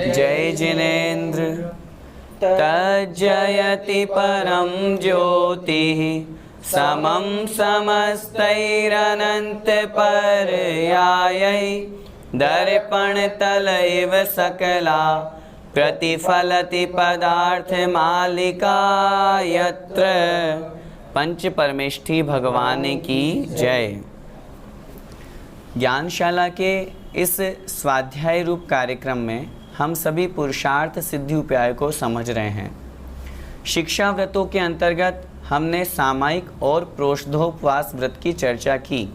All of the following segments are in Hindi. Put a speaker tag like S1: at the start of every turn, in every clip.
S1: जय जिनेन्द्र तज्जयति परम ज्योतिः समं समस्तैरनन्त पर्यायै दर्पणतलैव सकला प्रतिफलति पदार्थमालिका यत्र। पंच परमेष्ठी भगवान की जय। ज्ञानशाला के इस स्वाध्याय रूप कार्यक्रम में हम सभी पुरुषार्थ सिद्धि उपाय को समझ रहे हैं। शिक्षा व्रतों के अंतर्गत हमने सामायिक और प्रोषधोपवास व्रत की चर्चा की।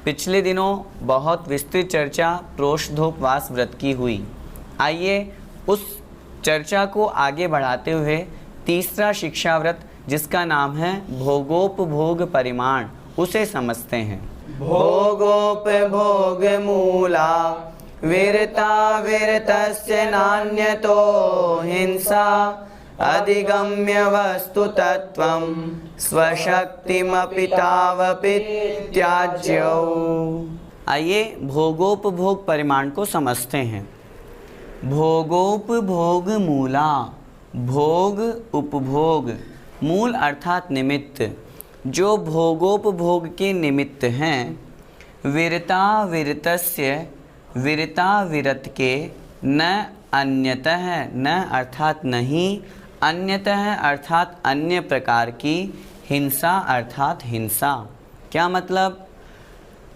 S1: पिछले दिनों बहुत विस्तृत चर्चा प्रोषधोपवास व्रत की हुई। आइए उस चर्चा को आगे बढ़ाते हुए तीसरा शिक्षा व्रत, जिसका नाम है भोगोपभोग परिमाण, उसे समझते हैं। भोगोपभोग मूला विरता विरतस्य नान्यतो हिंसा अधिगम्य वस्तु तत्वं स्वशक्तिमपि तावपि त्याज्यौ। आइए भोगोपभोग परिमाण को समझते हैं। भोगोपभोग मूला, भोग उपभोग, मूल अर्थात निमित्त, जो भोगोपभोग के निमित्त हैं। विरता विरतस्य, विरता विरत के, न अन्यतः, न अर्थात नहीं, अन्यतः अर्थात अन्य प्रकार की, हिंसा अर्थात हिंसा। क्या मतलब?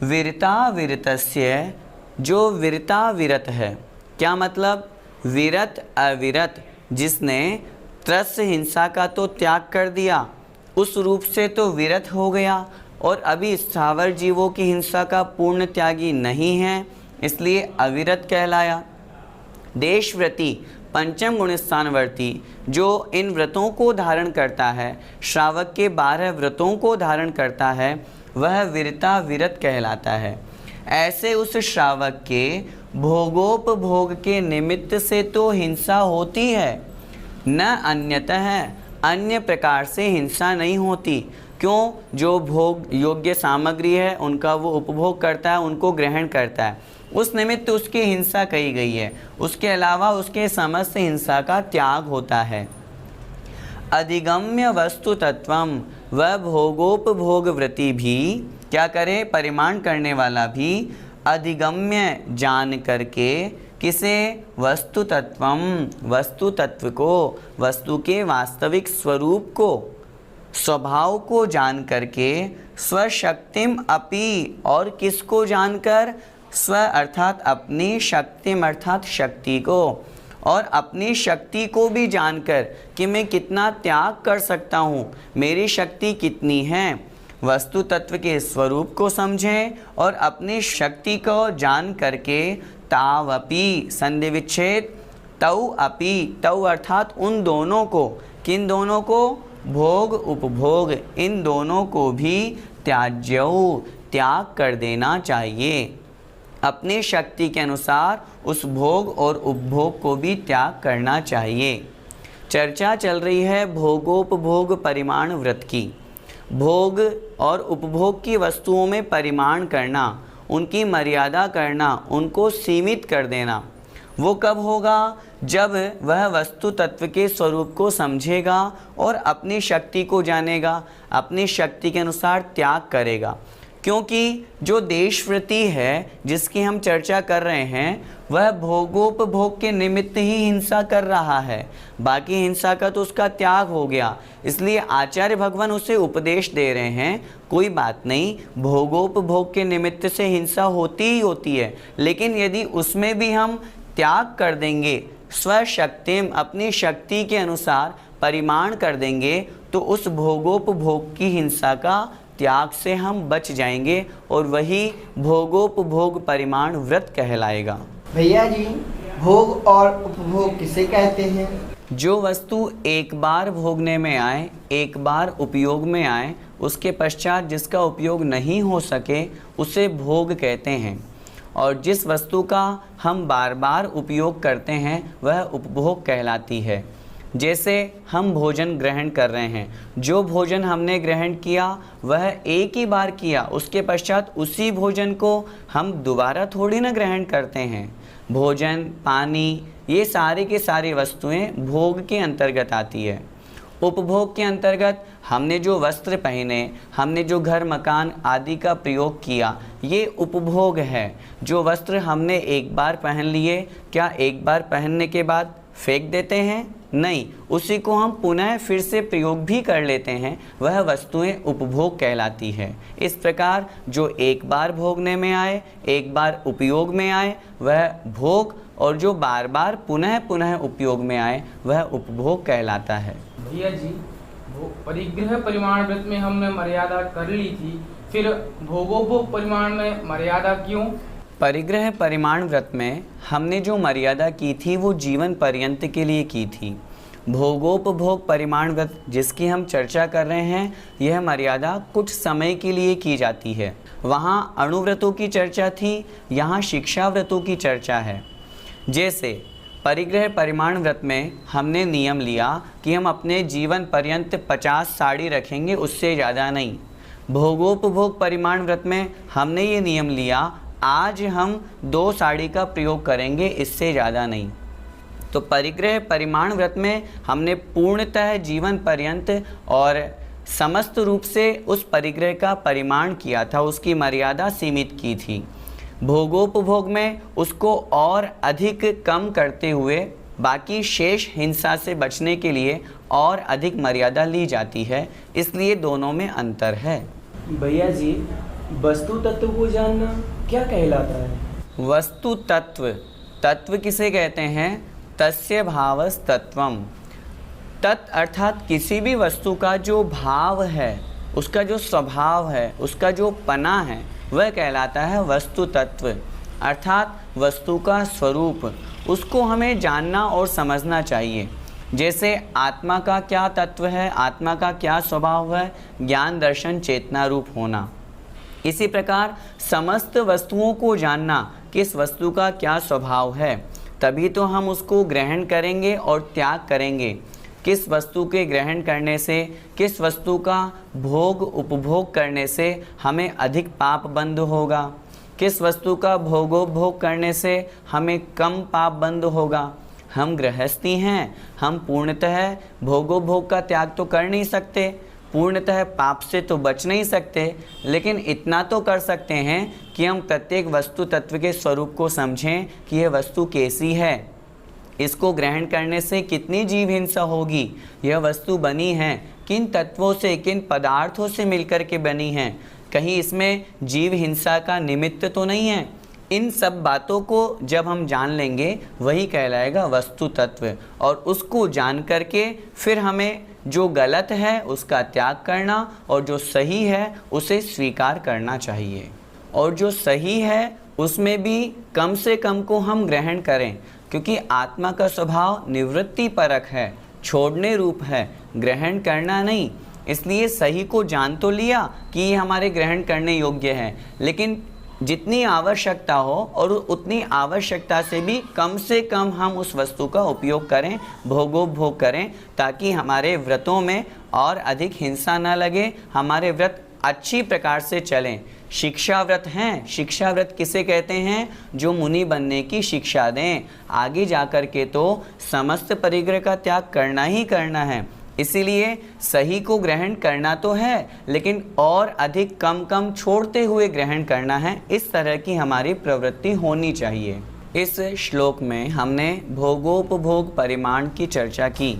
S1: विरता विरतस्य, जो विरता विरत है। क्या मतलब? विरत अविरत, जिसने त्रस हिंसा का तो त्याग कर दिया, उस रूप से तो विरत हो गया, और अभी स्थावर जीवों की हिंसा का पूर्ण त्यागी नहीं है, इसलिए अविरत कहलाया। देशव्रती पंचम गुण स्थानवर्ती, जो इन व्रतों को धारण करता है, श्रावक के 12 व्रतों को धारण करता है, वह विरता विरत कहलाता है। ऐसे उस श्रावक के भोगोपभोग के निमित्त से तो हिंसा होती है, न अन्यतः, अन्य प्रकार से हिंसा नहीं होती। क्यों? जो भोग योग्य सामग्री है उनका वो उपभोग करता है, उनको ग्रहण करता है, उस निमित्त उसकी हिंसा कही गई है। उसके अलावा उसके समस्त हिंसा का त्याग होता है। अधिगम्य वस्तु तत्वम, वह भोगोपभोग व्रती भी क्या करे? परिमाण करने वाला भी अधिगम्य जान करके, किसे? वस्तु तत्वम, वस्तु तत्व को, वस्तु के वास्तविक स्वरूप को, स्वभाव को जान करके, स्वशक्तिम अपि, और किसको जानकर? स्व अर्थात अपनी, शक्तिम अर्थात शक्ति को, और अपनी शक्ति को भी जानकर कि मैं कितना त्याग कर सकता हूँ, मेरी शक्ति कितनी है। वस्तु तत्व के स्वरूप को समझें और अपनी शक्ति को जान करके तावपि, संधि विच्छेद, तौ अपि, तौ अर्थात उन दोनों को, किन दोनों को? भोग उपभोग, इन दोनों को भी त्याज्यौ, त्याग कर देना चाहिए। अपनी शक्ति के अनुसार उस भोग और उपभोग को भी त्याग करना चाहिए। चर्चा चल रही है भोगोपभोग परिमाण व्रत की। भोग और उपभोग की वस्तुओं में परिमाण करना, उनकी मर्यादा करना, उनको सीमित कर देना, वो कब होगा? जब वह वस्तु तत्व के स्वरूप को समझेगा और अपनी शक्ति को जानेगा, अपनी शक्ति के अनुसार त्याग करेगा। क्योंकि जो देशव्रती है जिसकी हम चर्चा कर रहे हैं, वह भोगोपभोग के निमित्त ही हिंसा कर रहा है, बाकी हिंसा का तो उसका त्याग हो गया। इसलिए आचार्य भगवान उसे उपदेश दे रहे हैं, कोई बात नहीं, भोगोपभोग के निमित्त से हिंसा होती ही होती है, लेकिन यदि उसमें भी हम त्याग कर देंगे, स्वशक्तिम, अपनी शक्ति के अनुसार परिमाण कर देंगे, तो उस भोगोपभोग की हिंसा का त्याग से हम बच जाएंगे और वही भोगोपभोग परिमाण व्रत कहलाएगा।
S2: भैया जी, भोग और उपभोग किसे कहते हैं?
S1: जो वस्तु एक बार भोगने में आए, एक बार उपयोग में आए, उसके पश्चात जिसका उपयोग नहीं हो सके उसे भोग कहते हैं, और जिस वस्तु का हम बार बार उपयोग करते हैं वह उपभोग कहलाती है। जैसे हम भोजन ग्रहण कर रहे हैं, जो भोजन हमने ग्रहण किया वह एक ही बार किया, उसके पश्चात उसी भोजन को हम दोबारा थोड़ी ना ग्रहण करते हैं। भोजन, पानी, ये सारी की सारी वस्तुएं भोग के अंतर्गत आती है। उपभोग के अंतर्गत हमने जो वस्त्र पहने, हमने जो घर मकान आदि का प्रयोग किया, ये उपभोग है। जो वस्त्र हमने एक बार पहन लिए, क्या एक बार पहनने के बाद फेंक देते हैं? नहीं, उसी को हम पुनः फिर से प्रयोग भी कर लेते हैं, वह वस्तुएं उपभोग कहलाती है। इस प्रकार जो एक बार भोगने में आए, एक बार उपयोग में आए, वह भोग, और जो बार बार पुनः पुनः उपयोग में आए वह उपभोग कहलाता है।
S3: भैया जी, परिग्रह परिमाण व्रत में हमने मर्यादा कर ली थी, फिर भोगोपभोग परिमाण में मर्यादा क्यों?
S1: परिग्रह परिमाण व्रत में हमने जो मर्यादा की थी वो जीवन पर्यंत के लिए की थी। भोगोपभोग परिमाण व्रत जिसकी हम चर्चा कर रहे हैं, यह मर्यादा कुछ समय के लिए की जाती है। वहाँ अणुव्रतों की चर्चा थी, यहाँ शिक्षा व्रतों की चर्चा है। जैसे परिग्रह परिमाण व्रत में हमने नियम लिया कि हम अपने जीवन पर्यंत 50 साड़ी रखेंगे, उससे ज़्यादा नहीं। भोगोपभोग परिमाण व्रत में हमने ये नियम लिया, आज हम 2 साड़ी का प्रयोग करेंगे, इससे ज़्यादा नहीं। तो परिग्रह परिमाण व्रत में हमने पूर्णतः जीवन पर्यंत और समस्त रूप से उस परिग्रह का परिमाण किया था, उसकी मर्यादा सीमित की थी। भोगोपभोग में उसको और अधिक कम करते हुए बाकी शेष हिंसा से बचने के लिए और अधिक मर्यादा ली जाती है, इसलिए दोनों में अंतर है।
S4: भैया जी, वस्तु तत्व को जानना क्या कहलाता है?
S1: वस्तु तत्व, तत्व किसे कहते हैं? तस्य भावस् तत्वम। तत् अर्थात किसी भी वस्तु का जो भाव है, उसका जो स्वभाव है, उसका जो पना है, वह कहलाता है वस्तु तत्व, अर्थात वस्तु का स्वरूप। उसको हमें जानना और समझना चाहिए। जैसे आत्मा का क्या तत्व है, आत्मा का क्या स्वभाव है, ज्ञान दर्शन चेतना रूप होना। इसी प्रकार समस्त वस्तुओं को जानना, किस वस्तु का क्या स्वभाव है, तभी तो हम उसको ग्रहण करेंगे और त्याग करेंगे। किस वस्तु के ग्रहण करने से, किस वस्तु का भोग उपभोग करने से हमें अधिक पाप बंध होगा, किस वस्तु का भोगोपभोग करने से हमें कम पाप बंध होगा। हम गृहस्थी हैं, हम पूर्णतः भोगोपभोग का त्याग तो कर नहीं सकते, पूर्णतः पाप से तो बच नहीं सकते, लेकिन इतना तो कर सकते हैं कि हम प्रत्येक वस्तु तत्व के स्वरूप को समझें कि यह वस्तु कैसी है, इसको ग्रहण करने से कितनी जीव हिंसा होगी, यह वस्तु बनी है किन तत्वों से, किन पदार्थों से मिलकर के बनी है, कहीं इसमें जीव हिंसा का निमित्त तो नहीं है। इन सब बातों को जब हम जान लेंगे वही कहलाएगा वस्तु तत्व, और उसको जान करके फिर हमें जो गलत है उसका त्याग करना और जो सही है उसे स्वीकार करना चाहिए। और जो सही है उसमें भी कम से कम को हम ग्रहण करें, क्योंकि आत्मा का स्वभाव निवृत्ति परक है, छोड़ने रूप है, ग्रहण करना नहीं। इसलिए सही को जान तो लिया कि ये हमारे ग्रहण करने योग्य है, लेकिन जितनी आवश्यकता हो और उतनी आवश्यकता से भी कम से कम हम उस वस्तु का उपयोग करें, भोगोपभोग करें, ताकि हमारे व्रतों में और अधिक हिंसा न लगे, हमारे व्रत अच्छी प्रकार से चलें। शिक्षा व्रत हैं। शिक्षा व्रत किसे कहते हैं? जो मुनि बनने की शिक्षा दें। आगे जाकर के तो समस्त परिग्रह का त्याग करना ही करना है, इसीलिए सही को ग्रहण करना तो है, लेकिन और अधिक कम कम छोड़ते हुए ग्रहण करना है। इस तरह की हमारी प्रवृत्ति होनी चाहिए। इस श्लोक में हमने भोगोपभोग परिमाण की चर्चा की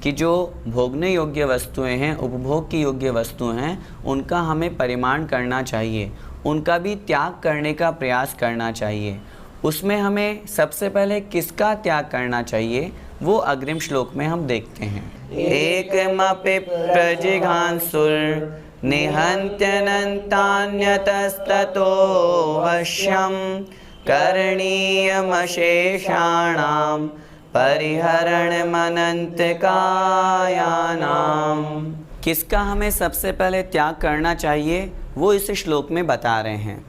S1: कि जो भोगने योग्य वस्तुएं हैं, उपभोग की योग्य वस्तुएं हैं, उनका हमें परिमाण करना चाहिए, उनका भी त्याग करने का प्रयास करना चाहिए। उसमें हमें सबसे पहले किसका त्याग करना चाहिए वो अग्रिम श्लोक में हम देखते हैं। एकमपि प्रजिघांसुर निहन्त्यनन्तान्यतस्ततो वश्यं करणीयमशेषाणां परिहरणमनन्तकायानाम्। किसका हमें सबसे पहले त्याग करना चाहिए वो इस श्लोक में बता रहे हैं।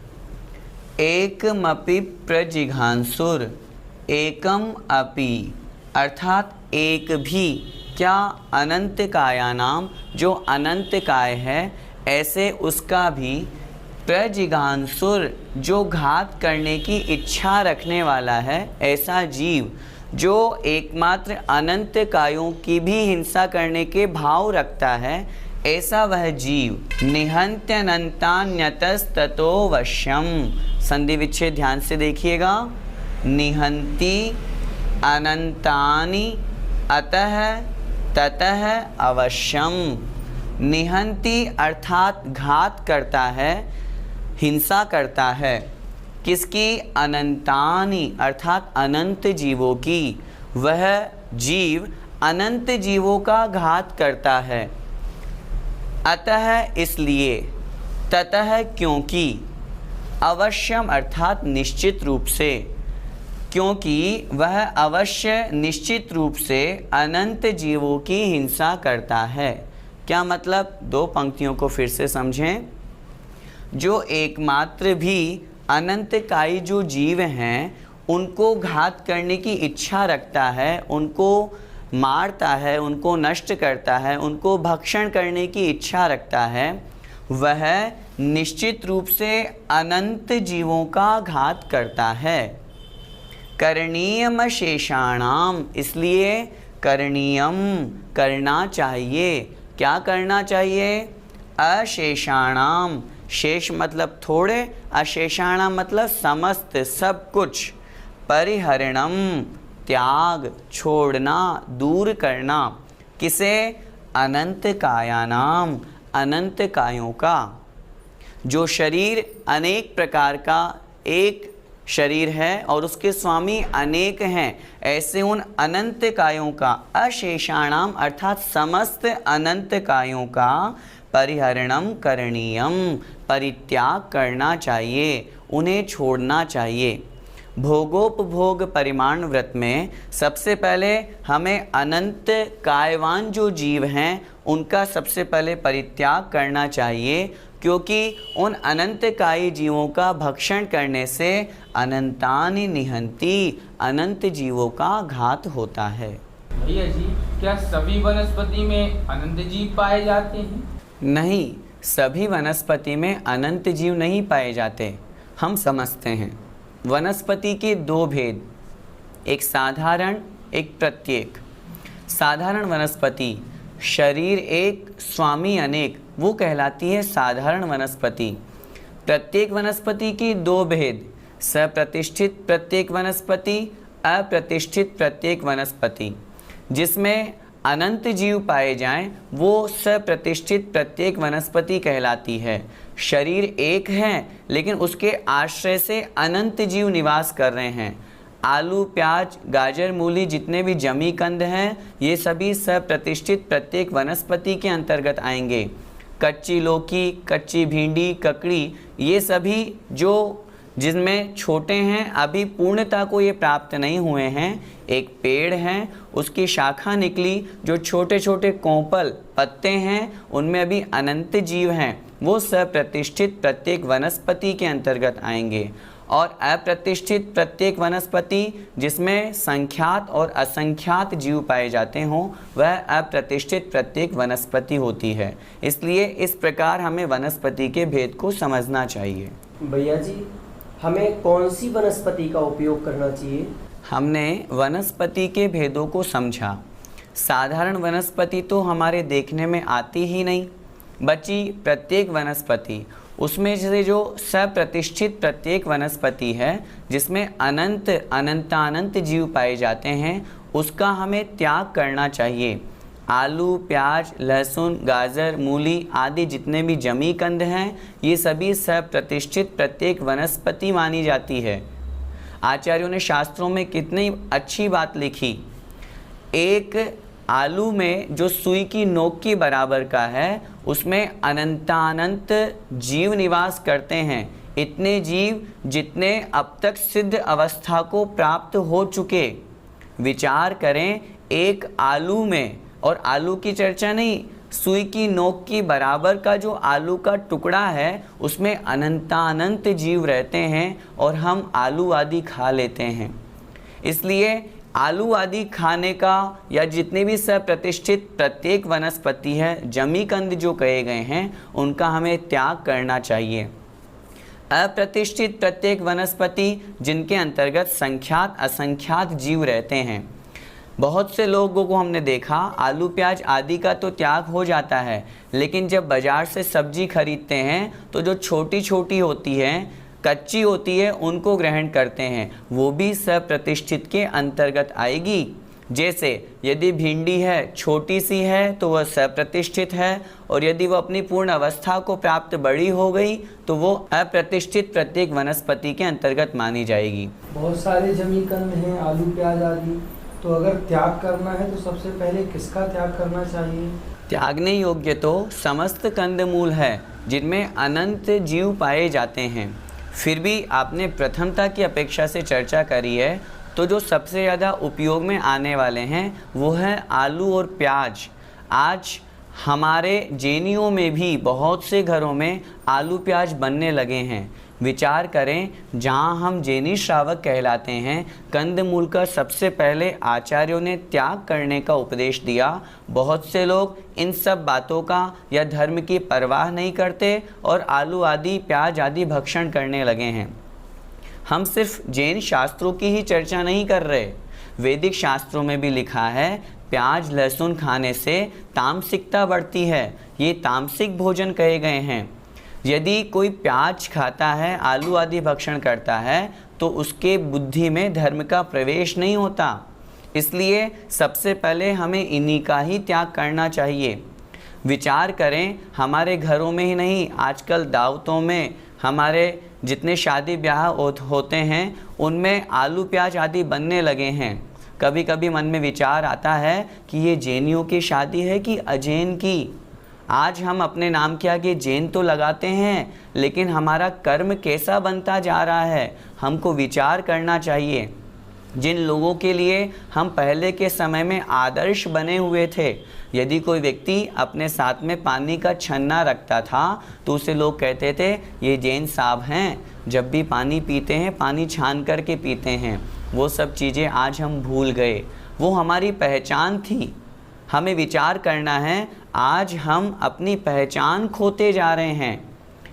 S1: एकमपि प्रजिघांसुर एकम अपि, अर्थात एक भी क्या अनंत कायानाम, जो अनंत काय है ऐसे उसका भी, प्रजिघांसुर जो घात करने की इच्छा रखने वाला है ऐसा जीव, जो एकमात्र अनंत कायों की भी हिंसा करने के भाव रखता है ऐसा वह जीव। निहन्त्यनन्तान्यतस्ततो वश्यम, संधि विच्छेद ध्यान से देखिएगा। निहन्ति अनंतानि अतः ततः अवश्यम। निहन्ति अर्थात घात करता है, हिंसा करता है। किसकी? अनंतानि अर्थात अनंत जीवों की। वह जीव अनंत जीवों का घात करता है। अतः इसलिए, ततः क्योंकि, अवश्यम अर्थात निश्चित रूप से, क्योंकि वह अवश्य निश्चित रूप से अनंत जीवों की हिंसा करता है। क्या मतलब? दो पंक्तियों को फिर से समझें। जो एकमात्र भी अनंतकायी जो जीव हैं उनको घात करने की इच्छा रखता है, उनको मारता है, उनको नष्ट करता है, उनको भक्षण करने की इच्छा रखता है, वह निश्चित रूप से अनंत जीवों का घात करता है। करणीयम शेषाणाम, इसलिए करणीयम करना चाहिए। क्या करना चाहिए? अशेषाणाम, शेष मतलब थोड़े, अशेषाणाम मतलब समस्त, सब कुछ। परिहरणम त्याग, छोड़ना, दूर करना। किसे? अनंत कायानाम, अनंत कायों का। जो शरीर अनेक प्रकार का एक शरीर है और उसके स्वामी अनेक हैं, ऐसे उन अनंत कायों का, अशेषाणाम अर्थात समस्त अनंत कायों का परिहरणम करणीयम, परित्याग करना चाहिए, उन्हें छोड़ना चाहिए। भोगोपभोग परिमाण व्रत में सबसे पहले हमें अनंत कायवान जो जीव हैं उनका सबसे पहले परित्याग करना चाहिए, क्योंकि उन अनंतकायी जीवों का भक्षण करने से अनंतानि निहंति, अनंत जीवों का घात होता है।
S3: भैया जी, क्या सभी वनस्पति में अनंत जीव पाए जाते हैं?
S1: नहीं, सभी वनस्पति में अनंत जीव नहीं पाए जाते। हम समझते हैं वनस्पति के दो भेद, एक साधारण, एक प्रत्येक। साधारण वनस्पति, शरीर एक, स्वामी अनेक, वो कहलाती है साधारण वनस्पति। प्रत्येक वनस्पति की दो भेद, सप्रतिष्ठित प्रत्येक वनस्पति, अप्रतिष्ठित प्रत्येक वनस्पति। जिसमें अनंत जीव पाए जाएं वो सप्रतिष्ठित प्रत्येक वनस्पति कहलाती है। शरीर एक है लेकिन उसके आश्रय से अनंत जीव निवास कर रहे हैं। आलू, प्याज, गाजर, मूली जितने भी जमी कंद हैं ये सभी सप्रतिष्ठित प्रत्येक वनस्पति के अंतर्गत आएंगे। कच्ची लौकी, कच्ची भिंडी, ककड़ी, ये सभी जो जिनमें छोटे हैं, अभी पूर्णता को ये प्राप्त नहीं हुए हैं। एक पेड़ है, उसकी शाखा निकली, जो छोटे छोटे कोंपल पत्ते हैं उनमें अभी अनंत जीव हैं, वो सप्रतिष्ठित प्रत्येक वनस्पति के अंतर्गत आएंगे। और अप्रतिष्ठित प्रत्येक वनस्पति जिसमें संख्यात और असंख्यात जीव पाए जाते हों वह अप्रतिष्ठित प्रत्येक वनस्पति होती है। इसलिए इस प्रकार हमें वनस्पति के भेद को समझना चाहिए।
S4: भैया जी, हमें कौन सी वनस्पति का उपयोग करना चाहिए?
S1: हमने वनस्पति के भेदों को समझा। साधारण वनस्पति तो हमारे देखने में आती ही नहीं, बची प्रत्येक वनस्पति। उसमें से जो सप्रतिष्ठित प्रत्येक वनस्पति है जिसमें अनंत अनंतानंत जीव पाए जाते हैं, उसका हमें त्याग करना चाहिए। आलू, प्याज, लहसुन, गाजर, मूली आदि जितने भी जमी कंद हैं ये सभी सप्रतिष्ठित प्रत्येक वनस्पति मानी जाती है। आचार्यों ने शास्त्रों में कितनी अच्छी बात लिखी। एक आलू में जो सुई की नोक की बराबर का है, उसमें अनंतानंत जीव निवास करते हैं। इतने जीव जितने अब तक सिद्ध अवस्था को प्राप्त हो चुके। विचार करें, एक आलू में, और आलू की चर्चा नहीं, सुई की नोक की बराबर का जो आलू का टुकड़ा है, उसमें अनंतानंत जीव रहते हैं और हम आलू आदि खा लेते हैं। इसलिए आलू आदि खाने का, या जितने भी सप्रतिष्ठित प्रत्येक वनस्पति है, जमीकंद जो कहे गए हैं, उनका हमें त्याग करना चाहिए। अप्रतिष्ठित प्रत्येक वनस्पति जिनके अंतर्गत संख्यात असंख्यात जीव रहते हैं। बहुत से लोगों को हमने देखा, आलू प्याज आदि का तो त्याग हो जाता है, लेकिन जब बाज़ार से सब्जी खरीदते हैं तो जो छोटी छोटी होती है, कच्ची होती है, उनको ग्रहण करते हैं। वो भी सप्रतिष्ठित के अंतर्गत आएगी। जैसे यदि भिंडी है, छोटी सी है, तो वह सप्रतिष्ठित है, और यदि वह अपनी पूर्ण अवस्था को प्राप्त बड़ी हो गई तो वो अप्रतिष्ठित प्रत्येक वनस्पति के अंतर्गत मानी जाएगी।
S5: बहुत सारे जमीकंद हैं, आलू प्याज आदि, तो अगर त्याग करना है तो सबसे पहले किसका त्याग करना चाहिए?
S1: त्यागने योग्य तो समस्त कंदमूल है, जिनमें अनंत जीव पाए जाते हैं। फिर भी आपने प्रथमता की अपेक्षा से चर्चा करी है, तो जो सबसे ज़्यादा उपयोग में आने वाले हैं वो है आलू और प्याज। आज हमारे जैनियों में भी बहुत से घरों में आलू प्याज बनने लगे हैं। विचार करें, जहाँ हम जैनी श्रावक कहलाते हैं, कंदमूल का सबसे पहले आचार्यों ने त्याग करने का उपदेश दिया। बहुत से लोग इन सब बातों का या धर्म की परवाह नहीं करते और आलू आदि प्याज आदि भक्षण करने लगे हैं। हम सिर्फ जैन शास्त्रों की ही चर्चा नहीं कर रहे, वैदिक शास्त्रों में भी लिखा है प्याज लहसुन खाने से तामसिकता बढ़ती है। ये तामसिक भोजन कहे गए हैं। यदि कोई प्याज खाता है, आलू आदि भक्षण करता है, तो उसके बुद्धि में धर्म का प्रवेश नहीं होता। इसलिए सबसे पहले हमें इन्हीं का ही त्याग करना चाहिए। विचार करें, हमारे घरों में ही नहीं, आजकल दावतों में, हमारे जितने शादी ब्याह होते हैं, उनमें आलू प्याज आदि बनने लगे हैं। कभी कभी मन में विचार आता है कि ये जैनियों की शादी है कि अजैन की। आज हम अपने नाम के आगे जैन तो लगाते हैं, लेकिन हमारा कर्म कैसा बनता जा रहा है, हमको विचार करना चाहिए। जिन लोगों के लिए हम पहले के समय में आदर्श बने हुए थे, यदि कोई व्यक्ति अपने साथ में पानी का छन्ना रखता था तो उसे लोग कहते थे ये जैन साहब हैं, जब भी पानी पीते हैं पानी छान करके पीते हैं। वो सब चीज़ें आज हम भूल गए, वो हमारी पहचान थी। हमें विचार करना है, आज हम अपनी पहचान खोते जा रहे हैं।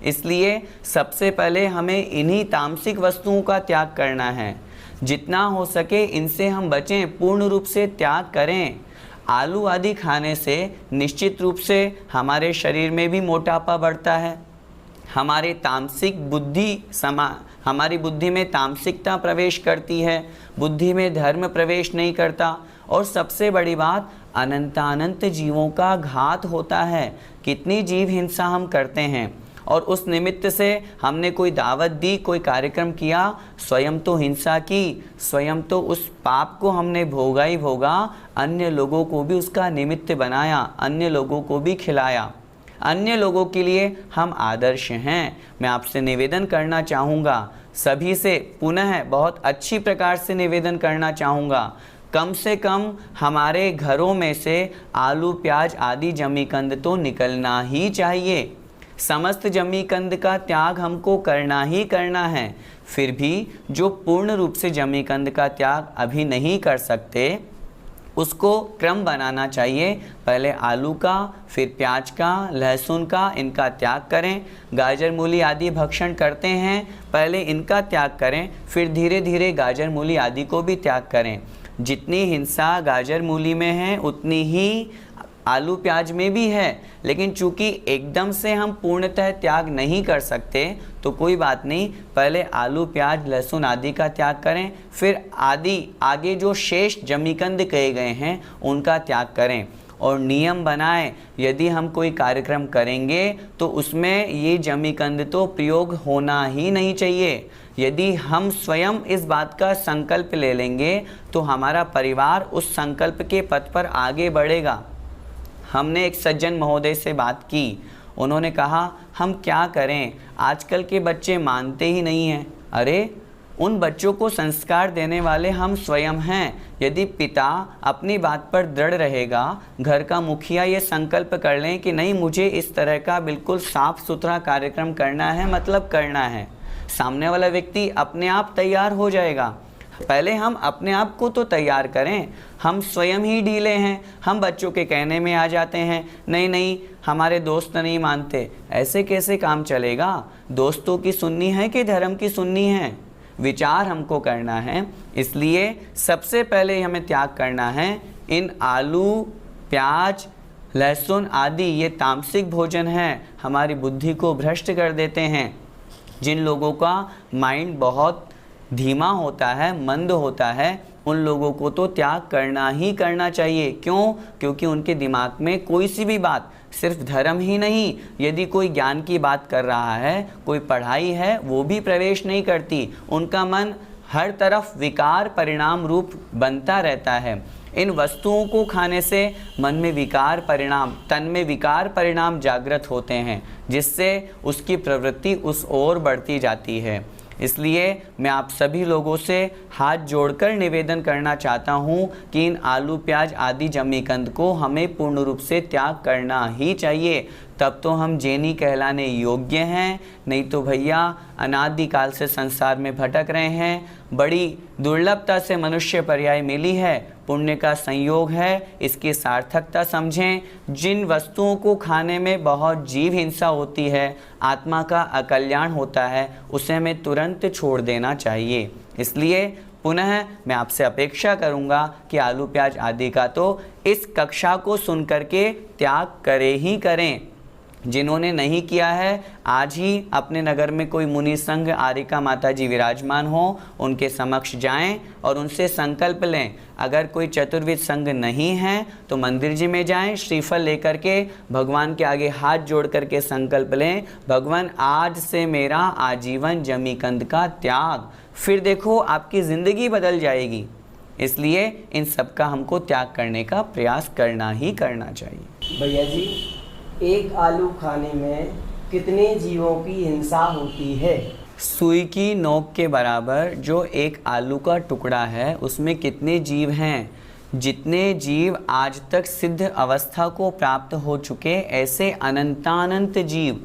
S1: इसलिए सबसे पहले हमें इन्हीं तामसिक वस्तुओं का त्याग करना है। जितना हो सके इनसे हम बचें, पूर्ण रूप से त्याग करें। आलू आदि खाने से निश्चित रूप से हमारे शरीर में भी मोटापा बढ़ता है, हमारी तामसिक बुद्धि हमारी बुद्धि में तामसिकता प्रवेश करती है, बुद्धि में धर्म प्रवेश नहीं करता, और सबसे बड़ी बात, अनंतानंत जीवों का घात होता है। कितनी जीव हिंसा हम करते हैं, और उस निमित्त से हमने कोई दावत दी, कोई कार्यक्रम किया, स्वयं तो हिंसा की, स्वयं तो उस पाप को हमने भोगा ही भोगा, अन्य लोगों को भी उसका निमित्त बनाया, अन्य लोगों को भी खिलाया। अन्य लोगों के लिए हम आदर्श हैं। मैं आपसे निवेदन करना चाहूँगा, सभी से पुनः बहुत अच्छी प्रकार से निवेदन करना चाहूँगा, कम से कम हमारे घरों में से आलू प्याज आदि जमीकंद तो निकलना ही चाहिए। समस्त जमीकंद का त्याग हमको करना ही करना है। फिर भी जो पूर्ण रूप से जमीकंद का त्याग अभी नहीं कर सकते, उसको क्रम बनाना चाहिए। पहले आलू का, फिर प्याज का, लहसुन का, इनका त्याग करें। गाजर मूली आदि भक्षण करते हैं, पहले इनका त्याग करें, फिर धीरे धीरे गाजर मूली आदि को भी त्याग करें। जितनी हिंसा गाजर मूली में है उतनी ही आलू प्याज में भी है, लेकिन चूंकि एकदम से हम पूर्णतः त्याग नहीं कर सकते, तो कोई बात नहीं, पहले आलू प्याज लहसुन आदि का त्याग करें, फिर आगे जो शेष जमीकंद कहे गए हैं उनका त्याग करें। और नियम बनाएं, यदि हम कोई कार्यक्रम करेंगे तो उसमें ये जमीकंद तो प्रयोग होना ही नहीं चाहिए। यदि हम स्वयं इस बात का संकल्प ले लेंगे तो हमारा परिवार उस संकल्प के पथ पर आगे बढ़ेगा। हमने एक सज्जन महोदय से बात की, उन्होंने कहा हम क्या करें, आजकल के बच्चे मानते ही नहीं हैं। अरे उन बच्चों को संस्कार देने वाले हम स्वयं हैं। यदि पिता अपनी बात पर दृढ़ रहेगा, घर का मुखिया ये संकल्प कर लें कि नहीं मुझे इस तरह का बिल्कुल साफ सुथरा कार्यक्रम करना है, मतलब करना है, सामने वाला व्यक्ति अपने आप तैयार हो जाएगा। पहले हम अपने आप को तो तैयार करें। हम स्वयं ही ढीले हैं, हम बच्चों के कहने में आ जाते हैं, नहीं नहीं हमारे दोस्त नहीं मानते। ऐसे कैसे काम चलेगा? दोस्तों की सुननी है कि धर्म की सुननी है? विचार हमको करना है। इसलिए सबसे पहले हमें त्याग करना है इन आलू, प्याज, लहसुन आदि ये तामसिक भोजन है, हमारी बुद्धि को भ्रष्ट कर देते हैं। जिन लोगों का माइंड बहुत धीमा होता है, मंद होता है, उन लोगों को तो त्याग करना ही करना चाहिए। क्यों? क्योंकि उनके दिमाग में कोई सी भी बात, सिर्फ धर्म ही नहीं, यदि कोई ज्ञान की बात कर रहा है, कोई पढ़ाई है, वो भी प्रवेश नहीं करती। उनका मन हर तरफ विकार परिणाम रूप बनता रहता है। इन वस्तुओं को खाने से मन में विकार परिणाम, तन में विकार परिणाम जागृत होते हैं, जिससे उसकी प्रवृत्ति उस ओर बढ़ती जाती है। इसलिए मैं आप सभी लोगों से हाथ जोड़कर निवेदन करना चाहता हूँ कि इन आलू, प्याज आदि जमीकंद को हमें पूर्ण रूप से त्याग करना ही चाहिए। तब तो हम जैनी कहलाने योग्य हैं, नहीं तो भैया अनादिकाल से संसार में भटक रहे हैं। बड़ी दुर्लभता से मनुष्य पर्याय मिली है, पुण्य का संयोग है, इसकी सार्थकता समझें। जिन वस्तुओं को खाने में बहुत जीव हिंसा होती है, आत्मा का अकल्याण होता है, उसे हमें तुरंत छोड़ देना चाहिए। इसलिए पुनः मैं आपसे अपेक्षा करूंगा कि आलू, प्याज आदि का तो इस कक्षा को सुन करके त्याग करें ही करें। जिन्होंने नहीं किया है, आज ही अपने नगर में कोई मुनि संघ आरिका माता जी विराजमान हो, उनके समक्ष जाएं और उनसे संकल्प लें। अगर कोई चतुर्विद संघ नहीं है तो मंदिर जी में जाएं, श्रीफल लेकर के भगवान के आगे हाथ जोड़ करके संकल्प लें, भगवान आज से मेरा आजीवन जमीकंद का त्याग। फिर देखो आपकी ज़िंदगी बदल जाएगी। इसलिए इन सब का हमको त्याग करने का प्रयास करना ही करना चाहिए।
S4: भैया जी, एक आलू खाने में कितने जीवों की हिंसा होती है?
S1: सुई की नोक के बराबर जो एक आलू का टुकड़ा है, उसमें कितने जीव हैं? जितने जीव आज तक सिद्ध अवस्था को प्राप्त हो चुके, ऐसे अनंतानंत जीव।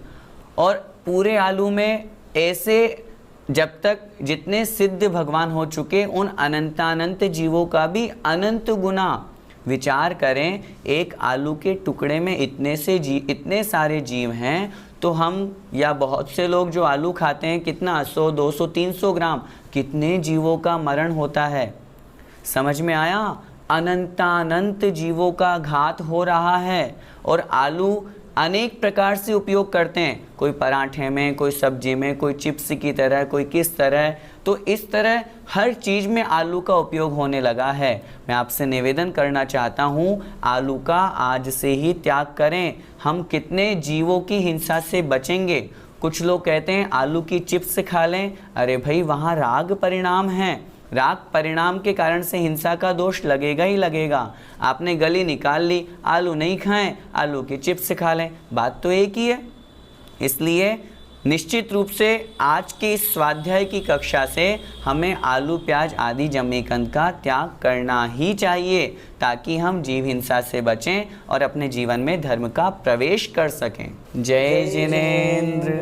S1: और पूरे आलू में ऐसे जब तक जितने सिद्ध भगवान हो चुके, उन अनंतानंत जीवों का भी अनंत गुना। विचार करें, एक आलू के टुकड़े में इतने सारे जीव हैं, तो हम या बहुत से लोग जो आलू खाते हैं, कितना 100, 200, 300 ग्राम, कितने जीवों का मरण होता है। समझ में आया? अनंतानंत जीवों का घात हो रहा है। और आलू अनेक प्रकार से उपयोग करते हैं, कोई पराठे में, कोई सब्जी में, कोई चिप्स की तरह, कोई किस तरह। तो इस तरह हर चीज़ में आलू का उपयोग होने लगा है। मैं आपसे निवेदन करना चाहता हूँ, आलू का आज से ही त्याग करें। हम कितने जीवों की हिंसा से बचेंगे। कुछ लोग कहते हैं आलू की चिप्स खा लें। अरे भाई, वहाँ राग परिणाम है, राग परिणाम के कारण से हिंसा का दोष लगेगा ही लगेगा। आपने गली निकाल ली, आलू नहीं खाएं, आलू की चिप्स खा लें, बात तो एक ही है। इसलिए निश्चित रूप से आज के इस स्वाध्याय की कक्षा से हमें आलू, प्याज आदि जमीकंद का त्याग करना ही चाहिए, ताकि हम जीव हिंसा से बचें और अपने जीवन में धर्म का प्रवेश कर सकें। जय जिनेंद्र।